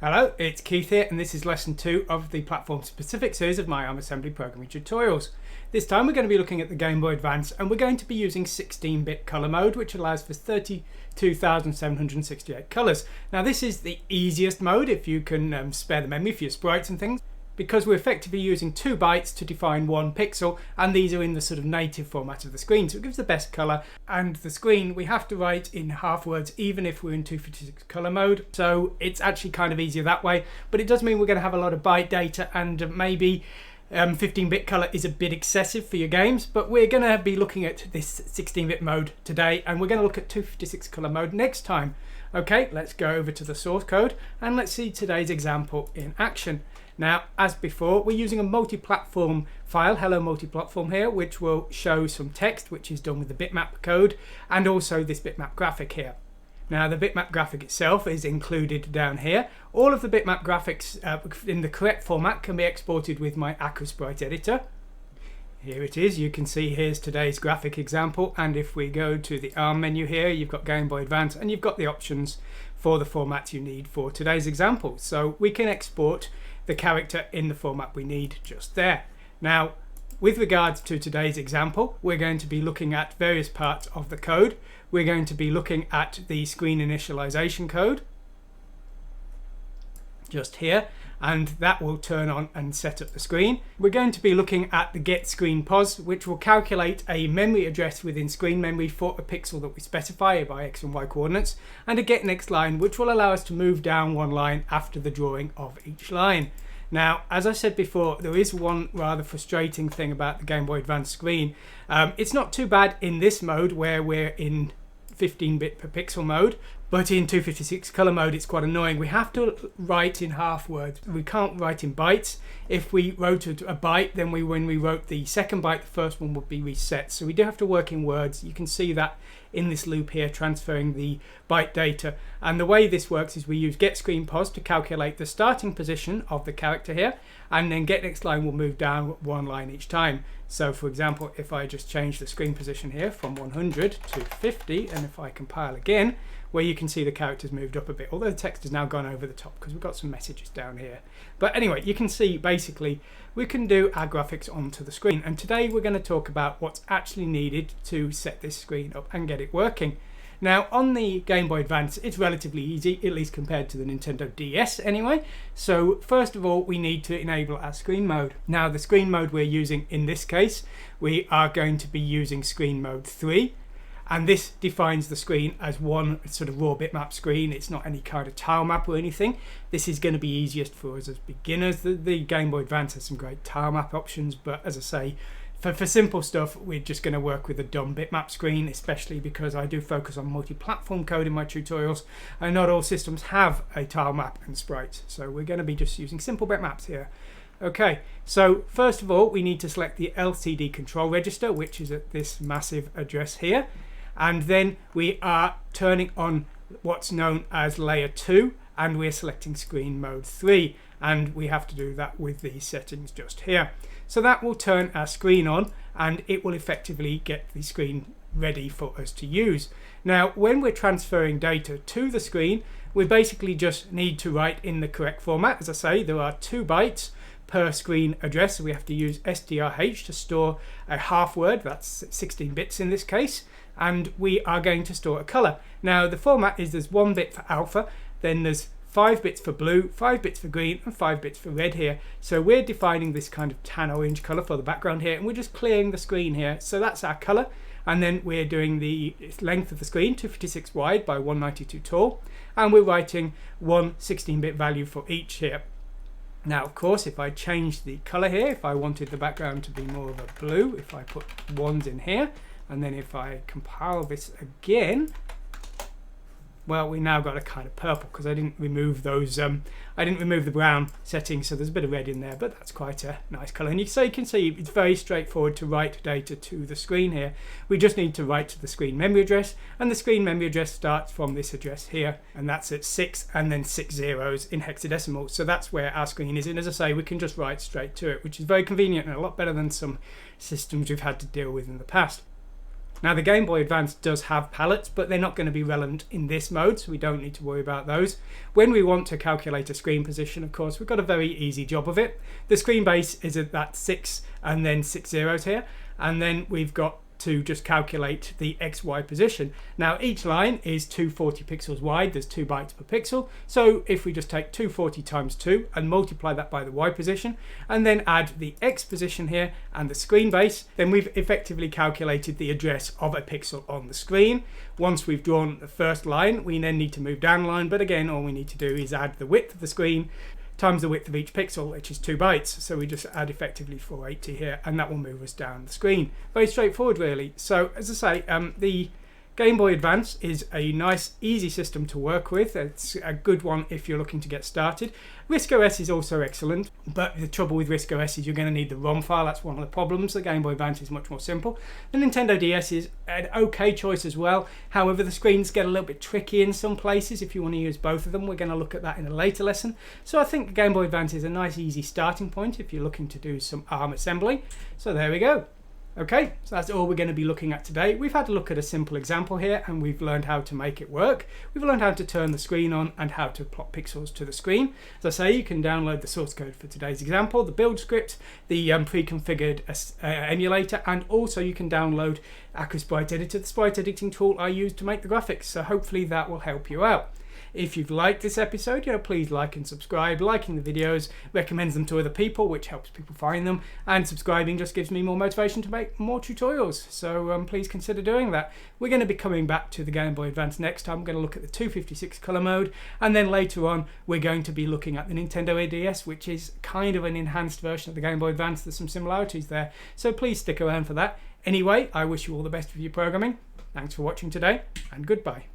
Hello, it's Keith here, and this is lesson 2 of the platform-specific series of my ARM assembly programming tutorials. This time we're going to be looking at the GameBoy Advance, and we're going to be using 16-bit color mode, which allows for 32,768 colors. Now this is the easiest mode if you can spare the memory for your sprites and things, because we're effectively using 2 bytes to define 1 pixel, and these are in the sort of native format of the screen, so it gives the best color. And the screen we have to write in half words even if we're in 256 color mode, so it's actually kind of easier that way, but it does mean we're going to have a lot of byte data, and maybe 15-bit color is a bit excessive for your games, but we're going to be looking at this 16-bit mode today, and we're going to look at 256 color mode next time. Okay, let's go over to the source code and let's see today's example in action. Now, as before, we're using a multi-platform file, hello multi-platform here, which will show some text, which is done with the bitmap code, and also this bitmap graphic here. Now, the bitmap graphic itself is included down here. All of the bitmap graphics in the correct format can be exported with my Sprite editor. Here it is. You can see here's today's graphic example, and if we go to the ARM menu here, you've got GameBoy Advance, and you've got the options for the format you need for today's example. So we can export the character in the format we need just there. Now, with regards to today's example, we're going to be looking at various parts of the code. We're going to be looking at the screen initialization code just here, and that will turn on and set up the screen. We're going to be looking at the get screen pos, which will calculate a memory address within screen memory for a pixel that we specify by x and y coordinates, and a get next line, which will allow us to move down one line after the drawing of each line. Now, as I said before, there is one rather frustrating thing about the Game Boy Advance screen. It's not too bad in this mode where we're in 15-bit per pixel mode, but in 256 color mode it's quite annoying. We have to write in half words. We can't write in bytes. If we wrote a byte, then when we wrote the second byte, the first one would be reset. So we do have to work in words. You can see that in this loop here, transferring the byte data. And the way this works is we use get screen pos to calculate the starting position of the character here, and then get next line will move down one line each time. So for example, if I just change the screen position here from 100 to 50, and if I compile again, where you can see the characters moved up a bit, although the text has now gone over the top because we've got some messages down here. But anyway, you can see basically we can do our graphics onto the screen, and today we're going to talk about what's actually needed to set this screen up and get it working. Now, on the Game Boy Advance, it's relatively easy, at least compared to the Nintendo DS anyway. So first of all, we need to enable our screen mode. Now, the screen mode we're using in this case, we are going to be using screen mode 3. And this defines the screen as one sort of raw bitmap screen. It's not any kind of tile map or anything. This is going to be easiest for us as beginners. The Game Boy Advance has some great tile map options, but as I say, for simple stuff, we're just going to work with a dumb bitmap screen, especially because I do focus on multi-platform code in my tutorials, and not all systems have a tile map and sprites. So we're going to be just using simple bitmaps here. Okay, so first of all, we need to select the LCD control register, which is at this massive address here. And then we are turning on what's known as layer 2, and we're selecting screen mode 3, and we have to do that with these settings just here. So that will turn our screen on, and it will effectively get the screen ready for us to use. Now, when we're transferring data to the screen, we basically just need to write in the correct format. As I say, there are 2 bytes per screen address, so we have to use strh to store a half word, that's 16 bits in this case, and we are going to store a color. Now, the format is there's 1 bit for alpha, then there's 5 bits for blue, 5 bits for green, and 5 bits for red here. So we're defining this kind of tan orange color for the background here, and we're just clearing the screen here. So that's our color, and then we're doing the length of the screen, 256 wide by 192 tall, and we're writing one 16-bit value for each here. Now, of course, if I change the color here, if I wanted the background to be more of a blue, if I put 1s in here, and then if I compile this again, well, we now got a kind of purple because I didn't remove those. I didn't remove the brown settings, so there's a bit of red in there, but that's quite a nice color. And you can see it's very straightforward to write data to the screen here. We just need to write to the screen memory address, and the screen memory address starts from this address here, and that's at 6 and then 6 zeros in hexadecimal. So that's where our screen is, and as I say, we can just write straight to it, which is very convenient and a lot better than some systems we've had to deal with in the past. Now the Game Boy Advance does have palettes, but they're not going to be relevant in this mode, so we don't need to worry about those. When we want to calculate a screen position, of course, we've got a very easy job of it. The screen base is at that 6 and then 6 zeros here, and then we've got to just calculate the XY position. Now each line is 240 pixels wide, there's 2 bytes per pixel, so if we just take 240 times 2 and multiply that by the Y position and then add the X position here and the screen base, then we've effectively calculated the address of a pixel on the screen. Once we've drawn the first line, we then need to move down the line, but again all we need to do is add the width of the screen times the width of each pixel, which is 2 bytes. So we just add effectively 480 here, and that will move us down the screen. Very straightforward, really. So as I say, the Game Boy Advance is a nice, easy system to work with. It's a good one if you're looking to get started. RISC OS is also excellent, but the trouble with RISC OS is you're going to need the ROM file. That's one of the problems. The Game Boy Advance is much more simple. The Nintendo DS is an okay choice as well. However, the screens get a little bit tricky in some places if you want to use both of them. We're going to look at that in a later lesson. So I think the Game Boy Advance is a nice, easy starting point if you're looking to do some ARM assembly. So there we go. Okay, so that's all we're going to be looking at today. We've had a look at a simple example here and we've learned how to make it work. We've learned how to turn the screen on and how to plot pixels to the screen. As I say, you can download the source code for today's example, the build script, the pre-configured emulator, and also you can download Aqua Sprite Editor, the sprite editing tool I use to make the graphics. So hopefully that will help you out. If you've liked this episode, please like and subscribe. Liking the videos recommends them to other people, which helps people find them, and subscribing just gives me more motivation to make more tutorials. So please consider doing that. We're going to be coming back to the Game Boy Advance next time. We're going to look at the 256 color mode, and then later on we're going to be looking at the Nintendo ADS, which is kind of an enhanced version of the Game Boy Advance. There's some similarities there, so please stick around for that. Anyway, I wish you all the best with your programming. Thanks for watching today, and goodbye.